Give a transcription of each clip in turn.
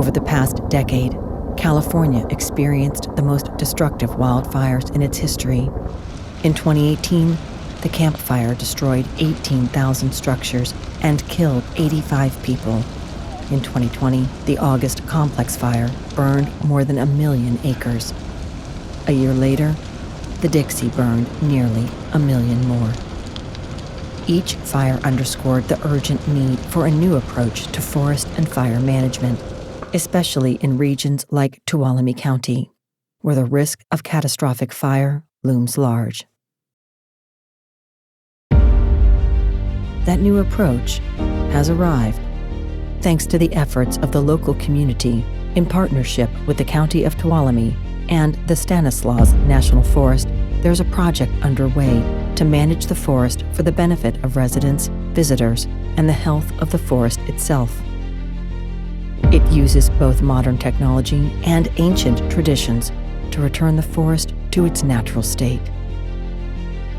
Over the past decade, California experienced the most destructive wildfires in its history. In 2018, the Camp Fire destroyed 18,000 structures and killed 85 people. In 2020, the August Complex Fire burned more than 1 million acres. A year later, the Dixie burned nearly 1 million more. Each fire underscored the urgent need for a new approach to forest and fire management, especially in regions like Tuolumne County, where the risk of catastrophic fire looms large. That new approach has arrived. Thanks to the efforts of the local community in partnership with the County of Tuolumne and the Stanislaus National Forest, there's a project underway to manage the forest for the benefit of residents, visitors, and the health of the forest itself. It uses both modern technology and ancient traditions to return the forest to its natural state.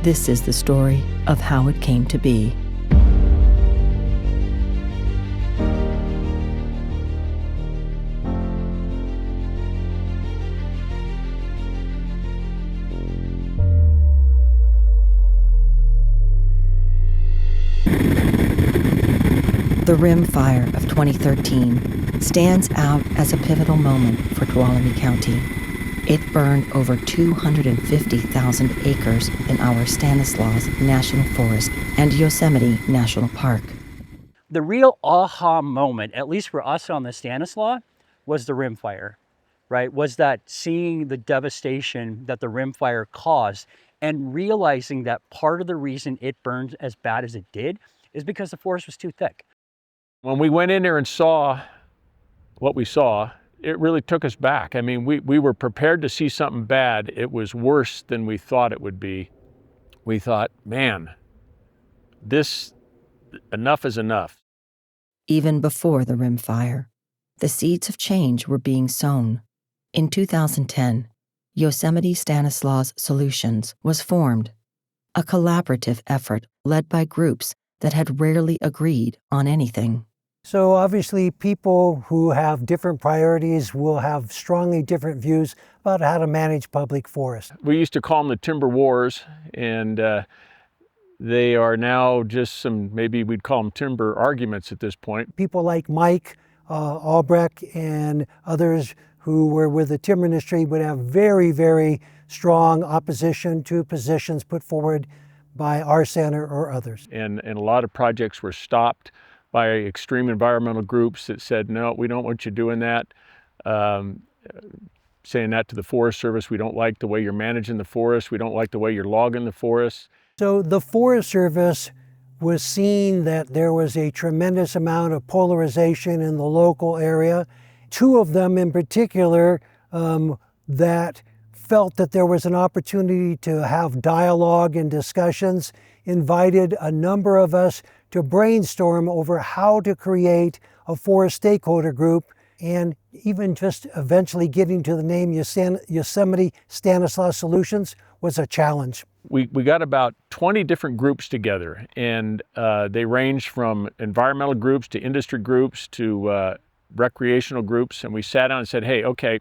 This is the story of how it came to be. The Rim Fire of 2013 stands out as a pivotal moment for Tuolumne County. It burned over 250,000 acres in our Stanislaus National Forest and Yosemite National Park. The real aha moment, at least for us on the Stanislaus, was the Rim Fire, right? Was that seeing the devastation that the Rim Fire caused and realizing that part of the reason it burned as bad as it did is because the forest was too thick. When we went in there and saw what we saw, it really took us back. I mean, we were prepared to see something bad. It was worse than we thought it would be. We thought, man, enough is enough. Even before the Rim Fire, the seeds of change were being sown. In 2010, Yosemite Stanislaus Solutions was formed, a collaborative effort led by groups that had rarely agreed on anything. So obviously people who have different priorities will have strongly different views about how to manage public forests. We used to call them the timber wars, and they are now just maybe we'd call them timber arguments at this point. People like Mike Albrecht and others who were with the timber industry would have very, very strong opposition to positions put forward by our center or others. And a lot of projects were stopped by extreme environmental groups that said, no, we don't want you doing that. Saying that to the Forest Service, we don't like the way you're managing the forest, we don't like the way you're logging the forest. So the Forest Service was seeing that there was a tremendous amount of polarization in the local area. Two of them in particular that felt that there was an opportunity to have dialogue and discussions, invited a number of us to brainstorm over how to create a forest stakeholder group, and even just eventually getting to the name Yosemite Stanislaus Solutions was a challenge. We got about 20 different groups together, and they ranged from environmental groups to industry groups to recreational groups, and we sat down and said, hey, okay,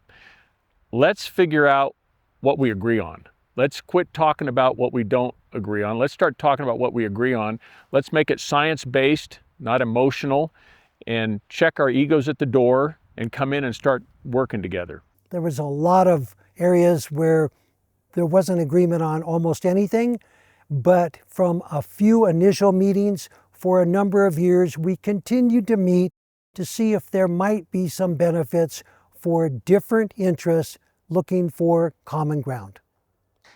let's figure out what we agree on. Let's quit talking about what we don't agree on. Let's start talking about what we agree on. Let's make it science-based, not emotional, and check our egos at the door and come in and start working together. There was a lot of areas where there wasn't agreement on almost anything, but from a few initial meetings for a number of years, we continued to meet to see if there might be some benefits for different interests looking for common ground.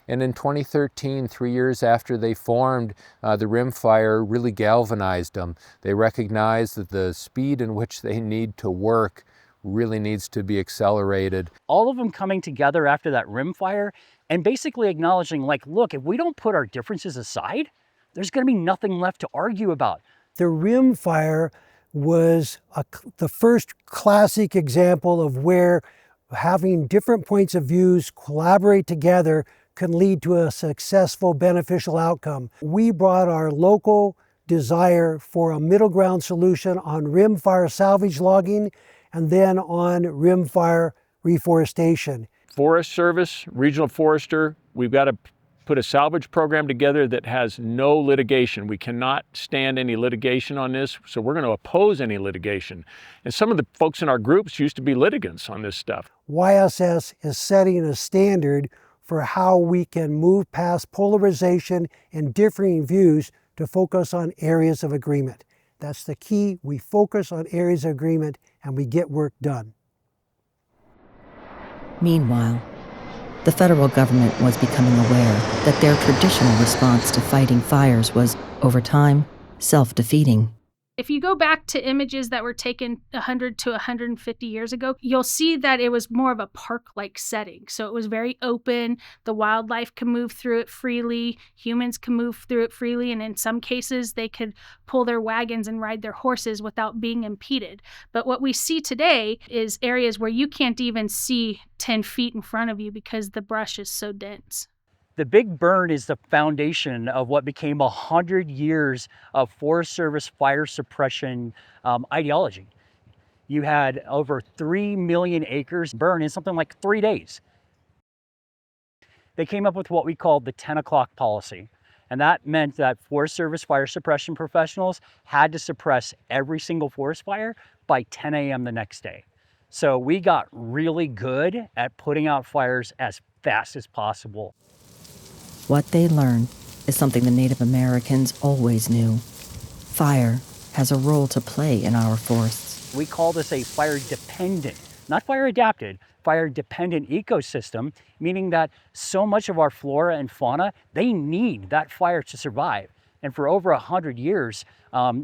And in 2013, 3 years after they formed, the Rim Fire really galvanized them. They recognized that the speed in which they need to work really needs to be accelerated. All of them coming together after that Rim Fire and basically acknowledging, like, look, if we don't put our differences aside, there's going to be nothing left to argue about. The Rim Fire was the first classic example of where having different points of views collaborate together can lead to a successful, beneficial outcome. We brought our local desire for a middle ground solution on rim fire salvage logging and then on rimfire reforestation. Forest Service, Regional Forester, we've got to put a salvage program together that has no litigation. We cannot stand any litigation on this, so we're going to oppose any litigation. And some of the folks in our groups used to be litigants on this stuff. YSS is setting a standard for how we can move past polarization and differing views to focus on areas of agreement. That's the key. We focus on areas of agreement and we get work done. Meanwhile, the federal government was becoming aware that their traditional response to fighting fires was, over time, self-defeating. If you go back to images that were taken 100 to 150 years ago, you'll see that it was more of a park-like setting. So it was very open. The wildlife can move through it freely. Humans can move through it freely. And in some cases, they could pull their wagons and ride their horses without being impeded. But what we see today is areas where you can't even see 10 feet in front of you because the brush is so dense. The big burn is the foundation of what became 100 years of Forest Service fire suppression ideology. You had over 3 million acres burn in something like 3 days. They came up with what we called the 10 o'clock policy. And that meant that Forest Service fire suppression professionals had to suppress every single forest fire by 10 a.m. the next day. So we got really good at putting out fires as fast as possible. What they learned is something the Native Americans always knew. Fire has a role to play in our forests. We call this a fire-dependent, not fire-adapted, fire-dependent ecosystem, meaning that so much of our flora and fauna, they need that fire to survive. And for over 100 years,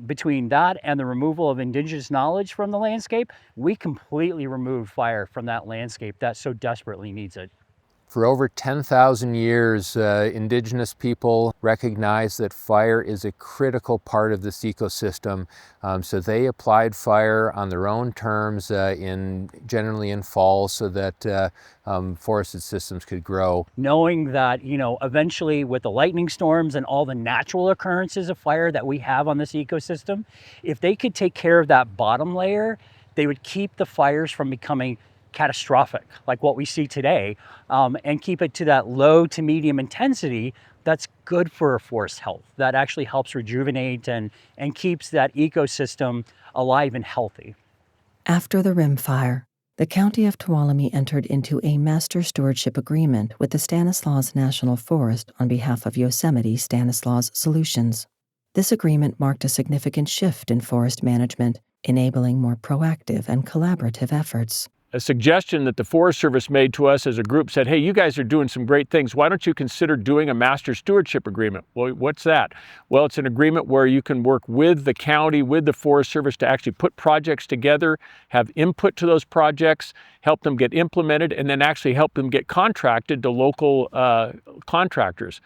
between that and the removal of indigenous knowledge from the landscape, we completely removed fire from that landscape that so desperately needs it. For over 10,000 years, indigenous people recognize that fire is a critical part of this ecosystem. So they applied fire on their own terms, generally in fall, so that forested systems could grow. Knowing that, eventually with the lightning storms and all the natural occurrences of fire that we have on this ecosystem, if they could take care of that bottom layer, they would keep the fires from becoming catastrophic, like what we see today, and keep it to that low to medium intensity that's good for forest health, that actually helps rejuvenate and keeps that ecosystem alive and healthy. After the Rim Fire, the County of Tuolumne entered into a master stewardship agreement with the Stanislaus National Forest on behalf of Yosemite Stanislaus Solutions. This agreement marked a significant shift in forest management, enabling more proactive and collaborative efforts. A suggestion that the Forest Service made to us as a group said, hey, you guys are doing some great things. Why don't you consider doing a master stewardship agreement? Well, what's that? Well, it's an agreement where you can work with the county, with the Forest Service to actually put projects together, have input to those projects, help them get implemented, and then actually help them get contracted to local contractors.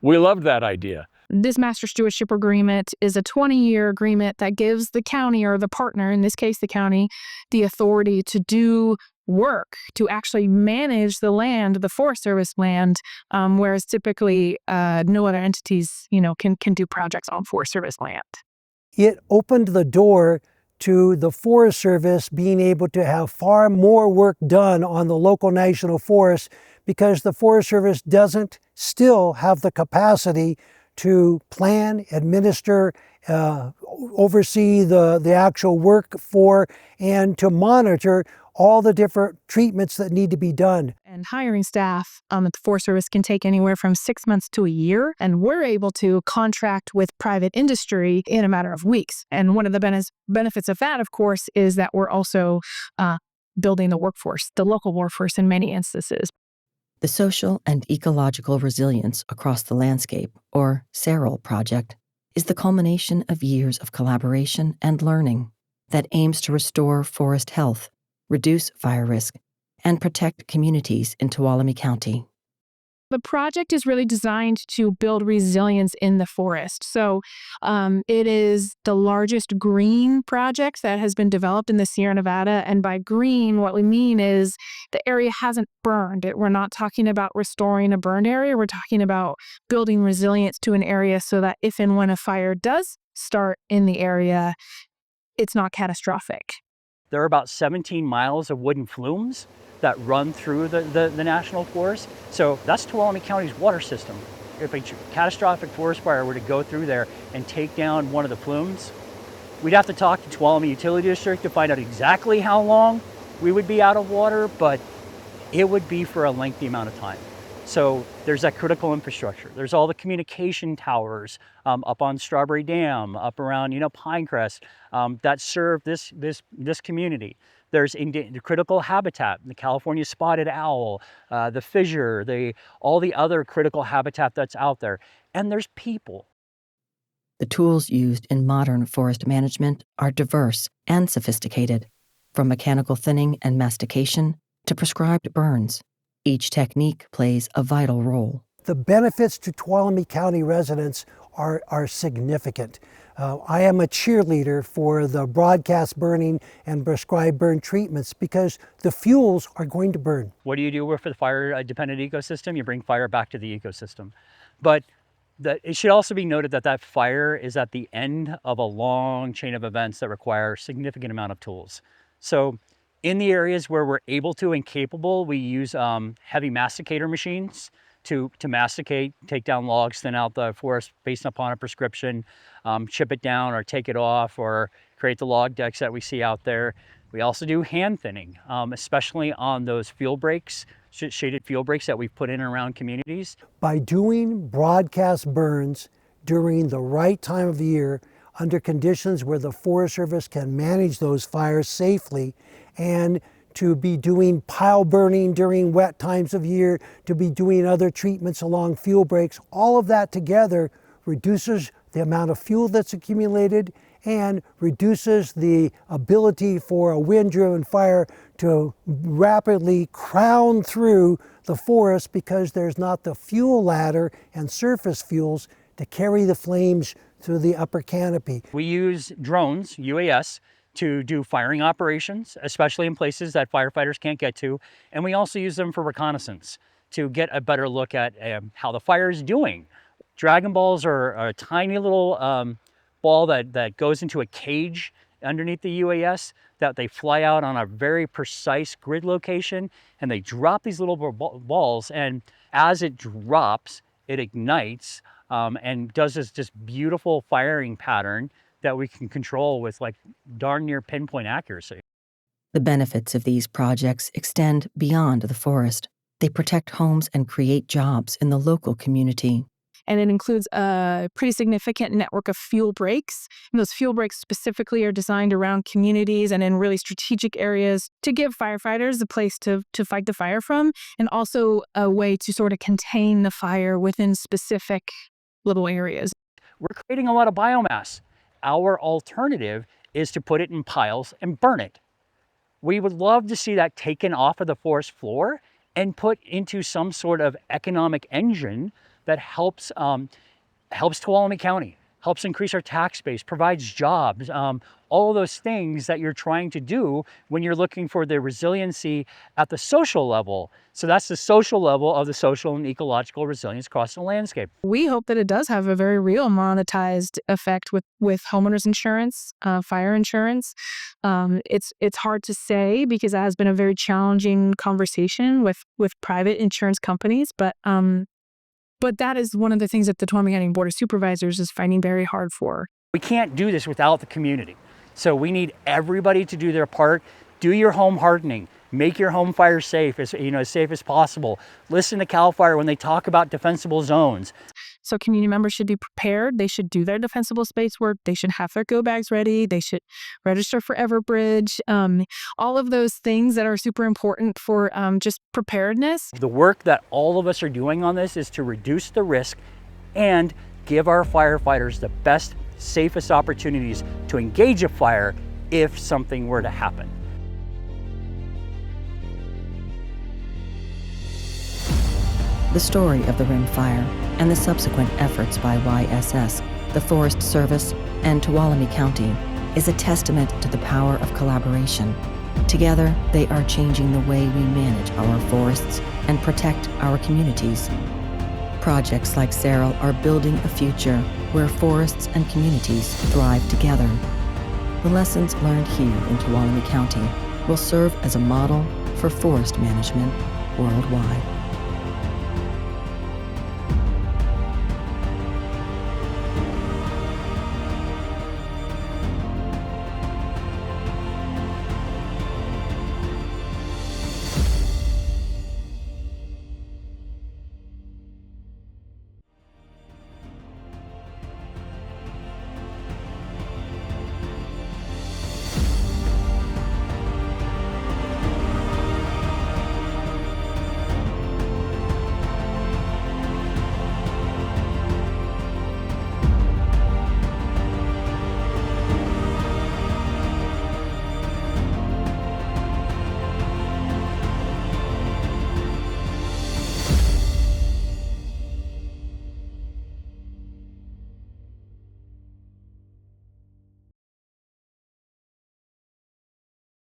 We loved that idea. This master stewardship agreement is a 20-year agreement that gives the county, or the partner, in this case the county, the authority to do work, to actually manage the land, the Forest Service land, whereas typically no other entities, can do projects on Forest Service land. It opened the door to the Forest Service being able to have far more work done on the local national forests, because the Forest Service doesn't still have the capacity to plan, administer, oversee the actual work for, and to monitor all the different treatments that need to be done. And hiring staff at the Forest Service can take anywhere from 6 months to a year, and we're able to contract with private industry in a matter of weeks. And one of the benefits of that, of course, is that we're also building the workforce, the local workforce in many instances. The Social and Ecological Resilience Across the Landscape, or SAREL project, is the culmination of years of collaboration and learning that aims to restore forest health, reduce fire risk, and protect communities in Tuolumne County. The project is really designed to build resilience in the forest. So it is the largest green project that has been developed in the Sierra Nevada. And by green, what we mean is the area hasn't burned. We're not talking about restoring a burned area. We're talking about building resilience to an area so that if and when a fire does start in the area, it's not catastrophic. There are about 17 miles of wooden flumes that run through the national forest. So that's Tuolumne County's water system. If a catastrophic forest fire were to go through there and take down one of the flumes, we'd have to talk to Tuolumne Utility District to find out exactly how long we would be out of water, but it would be for a lengthy amount of time. So there's that critical infrastructure. There's all the communication towers up on Strawberry Dam, up around Pinecrest, that serve this community. There's the critical habitat, the California spotted owl, the fissure, all the other critical habitat that's out there. And there's people. The tools used in modern forest management are diverse and sophisticated, from mechanical thinning and mastication to prescribed burns. Each technique plays a vital role. The benefits to Tuolumne County residents are significant. I am a cheerleader for the broadcast burning and prescribed burn treatments because the fuels are going to burn. What do you do for the fire-dependent ecosystem? You bring fire back to the ecosystem. But it should also be noted that fire is at the end of a long chain of events that require a significant amount of tools. So in the areas where we're able to and capable, we use heavy masticator machines to masticate, take down logs, thin out the forest based upon a prescription, chip it down or take it off, or create the log decks that we see out there. We also do hand thinning, especially on those field breaks, shaded field breaks that we've put in and around communities. By doing broadcast burns during the right time of the year, under conditions where the Forest Service can manage those fires safely, and to be doing pile burning during wet times of year, to be doing other treatments along fuel breaks, all of that together reduces the amount of fuel that's accumulated and reduces the ability for a wind-driven fire to rapidly crown through the forest because there's not the fuel ladder and surface fuels to carry the flames through the upper canopy. We use drones, UAS, to do firing operations, especially in places that firefighters can't get to. And we also use them for reconnaissance to get a better look at how the fire is doing. Dragon balls are a tiny little ball that goes into a cage underneath the UAS that they fly out on a very precise grid location, and they drop these little balls, and as it drops, it ignites and does this beautiful firing pattern that we can control with darn near pinpoint accuracy. The benefits of these projects extend beyond the forest. They protect homes and create jobs in the local community. And it includes a pretty significant network of fuel breaks. And those fuel breaks specifically are designed around communities and in really strategic areas to give firefighters a place to fight the fire from, and also a way to sort of contain the fire within specific little areas. We're creating a lot of biomass. Our alternative is to put it in piles and burn it. We would love to see that taken off of the forest floor and put into some sort of economic engine that helps Tuolumne County, helps increase our tax base, provides jobs, all of those things that you're trying to do when you're looking for the resiliency at the social level. So that's the social level of the social and ecological resilience across the landscape. We hope that it does have a very real monetized effect with homeowners insurance, fire insurance. It's hard to say because it has been a very challenging conversation with private insurance companies, but that is one of the things that the Tuolumne County Board of Supervisors is fighting very hard for. We can't do this without the community. So we need everybody to do their part. Do your home hardening. Make your home fire safe, as safe as possible. Listen to CAL FIRE when they talk about defensible zones. So community members should be prepared. They should do their defensible space work. They should have their go bags ready. They should register for Everbridge. All of those things that are super important for just preparedness. The work that all of us are doing on this is to reduce the risk and give our firefighters the best, safest opportunities to engage a fire if something were to happen. The story of the Rim Fire and the subsequent efforts by YSS, the Forest Service, and Tuolumne County is a testament to the power of collaboration. Together, they are changing the way we manage our forests and protect our communities. Projects like Cerral are building a future where forests and communities thrive together. The lessons learned here in Tuolumne County will serve as a model for forest management worldwide.